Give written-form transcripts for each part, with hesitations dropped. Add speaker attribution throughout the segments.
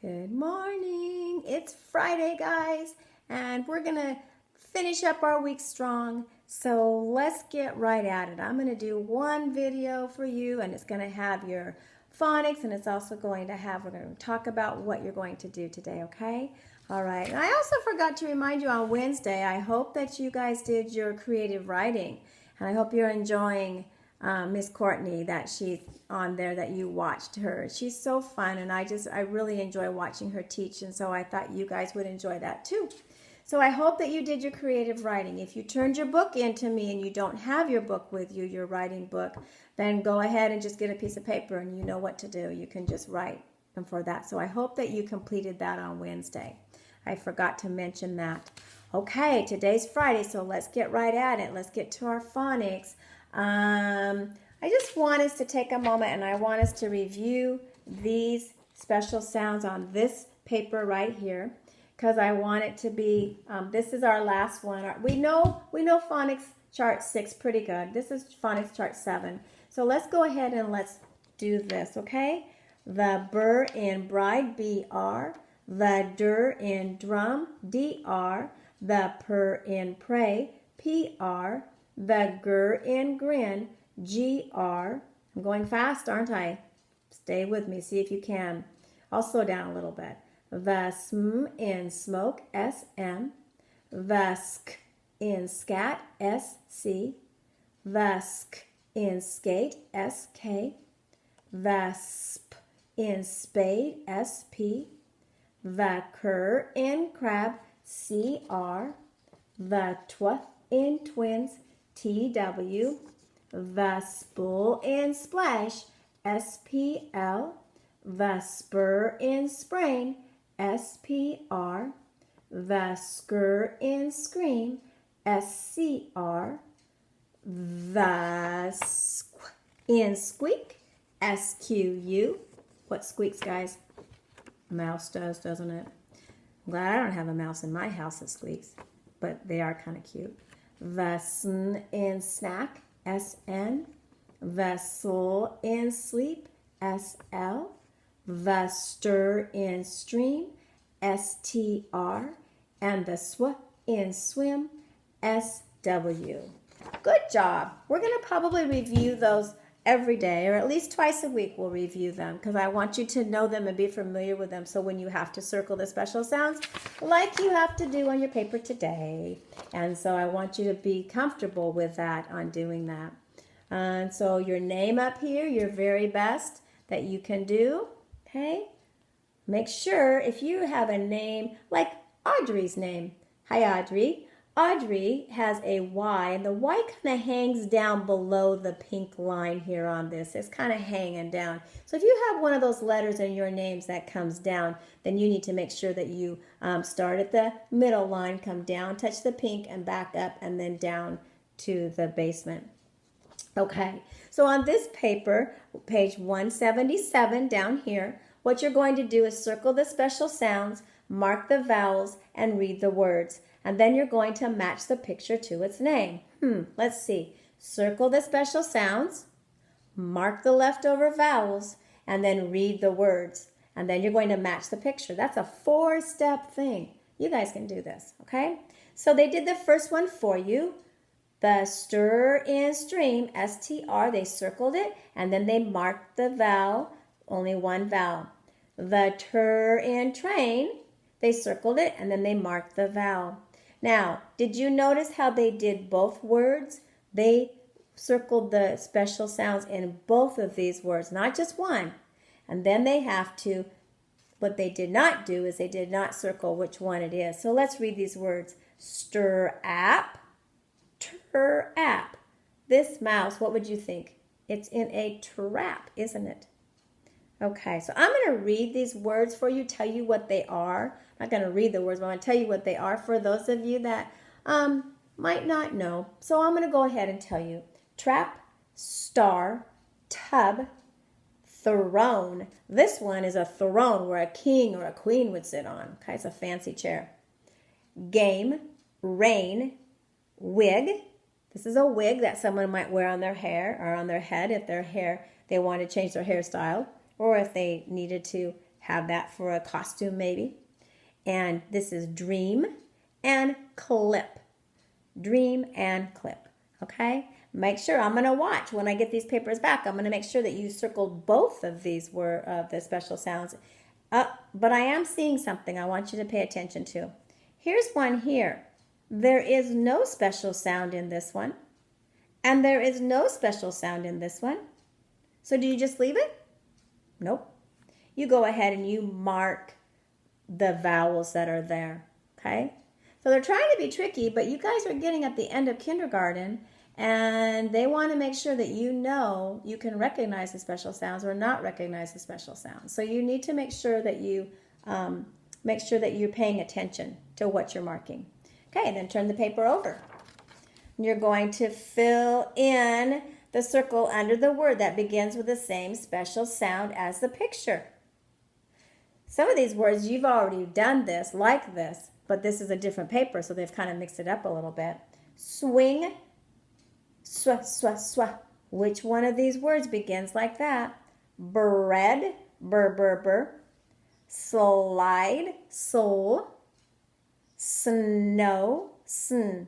Speaker 1: Good morning. It's Friday, guys, and we're going to finish up our week strong. So let's get right at it. I'm going to do one video for you, and it's going to have your phonics, and it's also going to have, we're going to talk about what you're going to do today, okay? All right. And I also forgot to remind you on Wednesday, I hope that you guys did your creative writing, and I hope you're enjoying Miss Courtney, that she's on there, that you watched her. She's so fun, and I really enjoy watching her teach, and so I thought you guys would enjoy that too. So I hope that you did your creative writing. If you turned your book into me and you don't have your book with you, your writing book, then go ahead and just get a piece of paper and you know what to do. You can just write for that. So I hope that you completed that on Wednesday. I forgot to mention that. Okay, today's Friday, so let's get right at it. Let's get to our phonics. I just want us to take a moment and I want us to review these special sounds on this paper right here, because I want it to be, this is our last one. We know phonics chart 6 pretty good. This is phonics chart 7. So let's go ahead and let's do this, okay? The burr in bride, B-R. The dur in drum, D-R. The purr in pray, P-R. The gur in grin, G-R. I'm going fast, aren't I? Stay with me, see if you can. I'll slow down a little bit. The sm in smoke, S-M. The sk in scat, S-C. The sk in skate, S-K. The sp in spade, S-P. The cur in crab, C-R. The twth in twins, T-W. The spool in splash, S-P-L. The spur in sprain, S-P-R. The skr in scream, S-C-R. The sq in squeak, S-Q-U. What squeaks, guys? A mouse does, doesn't it? I'm glad I don't have a mouse in my house that squeaks, but they are kind of cute. The sn in snack, S-N. The soul in sleep, S-L. The stir in stream, S-T-R. And the sw in swim, S-W. Good job. We're going to probably review those every day, or at least twice a week we'll review them, because I want you to know them and be familiar with them, so when you have to circle the special sounds like you have to do on your paper today. And so I want you to be comfortable with that on doing that. And so your name up here, your very best that you can do, okay? Make sure if you have a name like Audrey's name. Hi, Audrey. Audrey has a Y, and the Y kind of hangs down below the pink line here on this. It's kind of hanging down. So if you have one of those letters in your names that comes down, then you need to make sure that you start at the middle line, come down, touch the pink, and back up, and then down to the basement. Okay, so on this paper, page 177 down here, what you're going to do is circle the special sounds, mark the vowels, and read the words. And then you're going to match the picture to its name. Let's see. Circle the special sounds, mark the leftover vowels, and then read the words. And then you're going to match the picture. That's a 4-step thing. You guys can do this, okay? So they did the first one for you. The stir in stream, S-T-R, they circled it, and then they marked the vowel, only one vowel. The tur in train, they circled it, and then they marked the vowel. Now, did you notice how they did both words? They circled the special sounds in both of these words, not just one. And then they have to, what they did not do is they did not circle which one it is. So let's read these words. Stir app, tur app. This mouse, what would you think? It's in a trap, isn't it? Okay, so I'm going to read these words for you, tell you what they are. I'm not going to read the words, but I'm going to tell you what they are for those of you that might not know. So I'm going to go ahead and tell you. Trap, star, tub, throne. This one is a throne where a king or a queen would sit on. Okay, it's a fancy chair. Game, rain, wig. This is a wig that someone might wear on their hair or on their head if their hair, they want to change their hairstyle, or if they needed to have that for a costume maybe. And this is dream and clip. Dream and clip. Okay? Make sure, I'm going to watch when I get these papers back. I'm going to make sure that you circled both of these the special sounds. But I am seeing something I want you to pay attention to. Here's one here. There is no special sound in this one. And there is no special sound in this one. So do you just leave it? Nope. You go ahead and you mark the vowels that are there. Okay? So they're trying to be tricky, but you guys are getting at the end of kindergarten, and they want to make sure that you know you can recognize the special sounds or not recognize the special sounds. So you need to make sure that you're paying attention to what you're marking. Okay, then turn the paper over. You're going to fill in the circle under the word that begins with the same special sound as the picture. Some of these words you've already done this, like this, but this is a different paper, so they've kind of mixed it up a little bit. Swing, swa, swa, swa. Which one of these words begins like that? Bread, bur, bur, bur. Slide, sol. Snow, sn.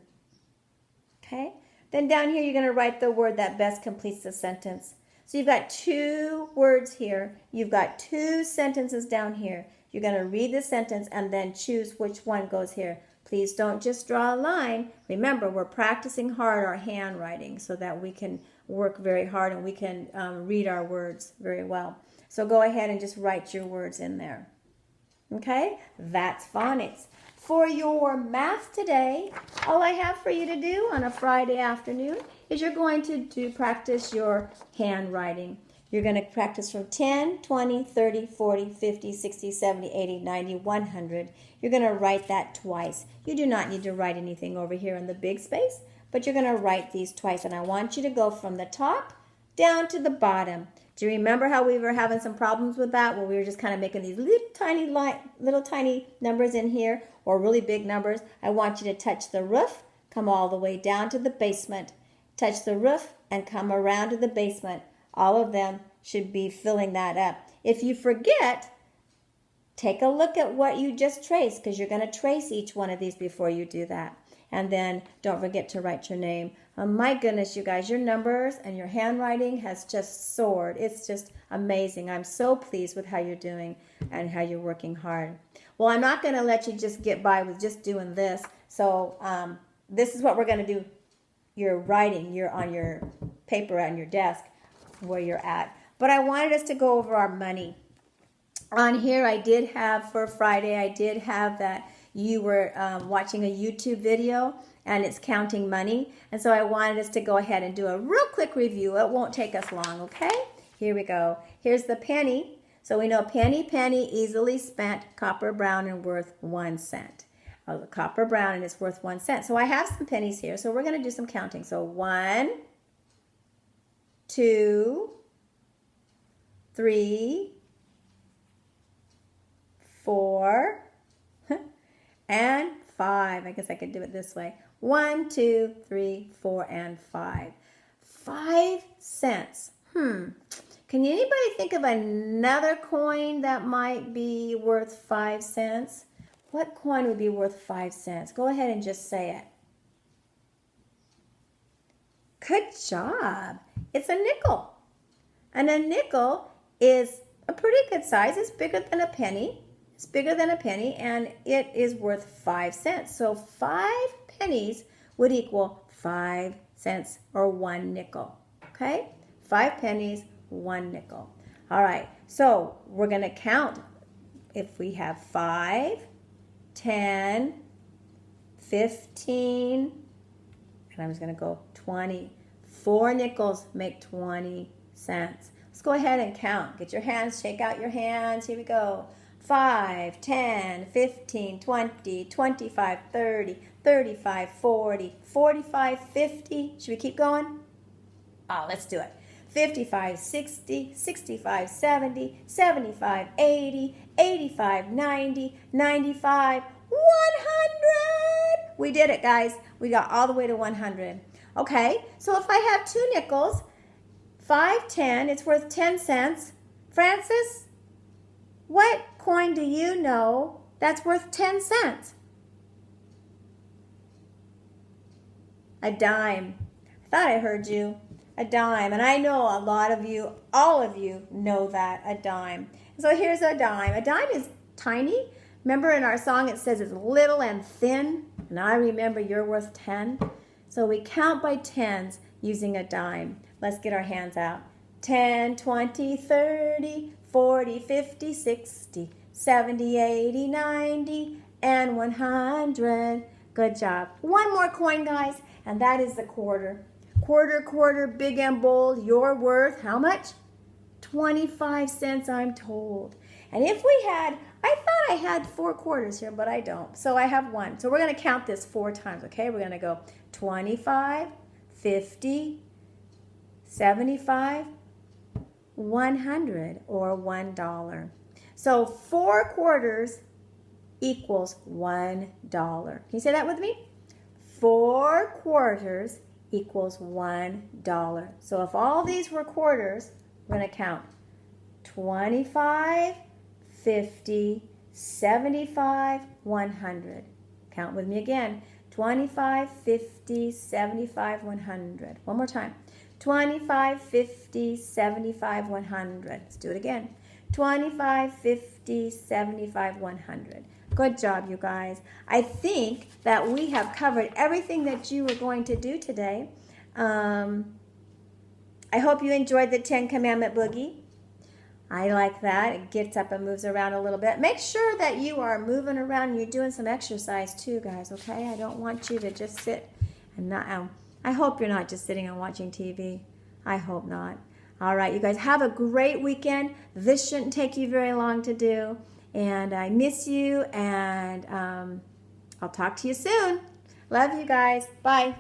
Speaker 1: Okay? Then down here, you're going to write the word that best completes the sentence. So you've got two words here. You've got two sentences down here. You're going to read the sentence and then choose which one goes here. Please don't just draw a line. Remember, we're practicing hard our handwriting so that we can work very hard and we can read our words very well. So go ahead and just write your words in there. Okay? That's phonics. For your math today, all I have for you to do on a Friday afternoon is you're going to practice your handwriting. You're going to practice from 10, 20, 30, 40, 50, 60, 70, 80, 90, 100. You're going to write that twice. You do not need to write anything over here in the big space, but you're going to write these twice. And I want you to go from the top down to the bottom. Do you remember how we were having some problems with that, where we were just kind of making these little tiny numbers in here, or really big numbers? I want you to touch the roof, come all the way down to the basement. Touch the roof and come around to the basement. All of them should be filling that up. If you forget, take a look at what you just traced, because you're going to trace each one of these before you do that. And then don't forget to write your name. My goodness, you guys, your numbers and your handwriting has just soared. It's just amazing. I'm so pleased with how you're doing and how you're working hard. Well, I'm not going to let you just get by with just doing this. So this is what we're going to do. You're writing. You're on your paper on your desk where you're at. But I wanted us to go over our money. On here, I did have for Friday, I did have that you were watching a YouTube video and it's counting money. And so I wanted us to go ahead and do a real quick review. It won't take us long, okay? Here we go. Here's the penny. So we know penny, easily spent, copper, brown, and worth 1 cent. The copper brown and it's worth 1 cent. So I have some pennies here. So we're going to do some counting. So 1, 2, 3, 4, and 5. I guess I could do it this way. 1, 2, 3, 4, and 5. 5 cents. Can anybody think of another coin that might be worth 5 cents? What coin would be worth 5 cents? Go ahead and just say it. Good job. It's a nickel. And a nickel is a pretty good size. It's bigger than a penny. It's bigger than a penny, and it is worth 5 cents. So 5 pennies would equal 5 cents or 1 nickel. Okay? 5 pennies, 1 nickel. All right. So we're going to count. If we have 5, 10, 15, and I'm just going to go 20. 4 nickels make 20 cents. Let's go ahead and count. Get your hands, shake out your hands. Here we go. 5, 10, 15, 20, 25, 30, 35, 40, 45, 50. Should we keep going? Oh, let's do it. 55, 60, 65, 70, 75, 80, 85, 90, 95, 100. We did it, guys. We got all the way to 100. Okay, so if I have 2 nickels, 5, 10, it's worth 10 cents. Francis, What coin do you know that's worth 10 cents? A dime. I thought I heard you. A dime. And I know a lot of you, all of you know that, a dime. So here's a dime. A dime is tiny. Remember in our song it says it's little and thin. And I remember you're worth 10. So we count by tens using a dime. Let's get our hands out. 10, 20, 30, 40, 50, 60, 70, 80, 90, and 100. Good job. One more coin, guys, and that is the quarter. Quarter, quarter, big and bold. You're worth how much? 25 cents, I'm told. And if we had, I thought I had 4 quarters here, but I don't. So I have 1. So we're going to count this 4 times, okay? We're going to go 25, 50, 75, 100, or $1. So 4 quarters equals $1. Can you say that with me? 4 quarters equals $1. So if all these were quarters, we're going to count 25, 50, 75, 100. Count with me again. 25, 50, 75, 100. One more time. 25, 50, 75, 100. Let's do it again. 25, 50, 75, 100. Good job, you guys. I think that we have covered everything that you were going to do today. I hope you enjoyed the 10 Commandment Boogie. I like that. It gets up and moves around a little bit. Make sure that you are moving around and you're doing some exercise too, guys, okay? I don't want you to just sit and not... I hope you're not just sitting and watching TV. I hope not. All right, you guys, have a great weekend. This shouldn't take you very long to do. And I miss you, and I'll talk to you soon. Love you guys. Bye.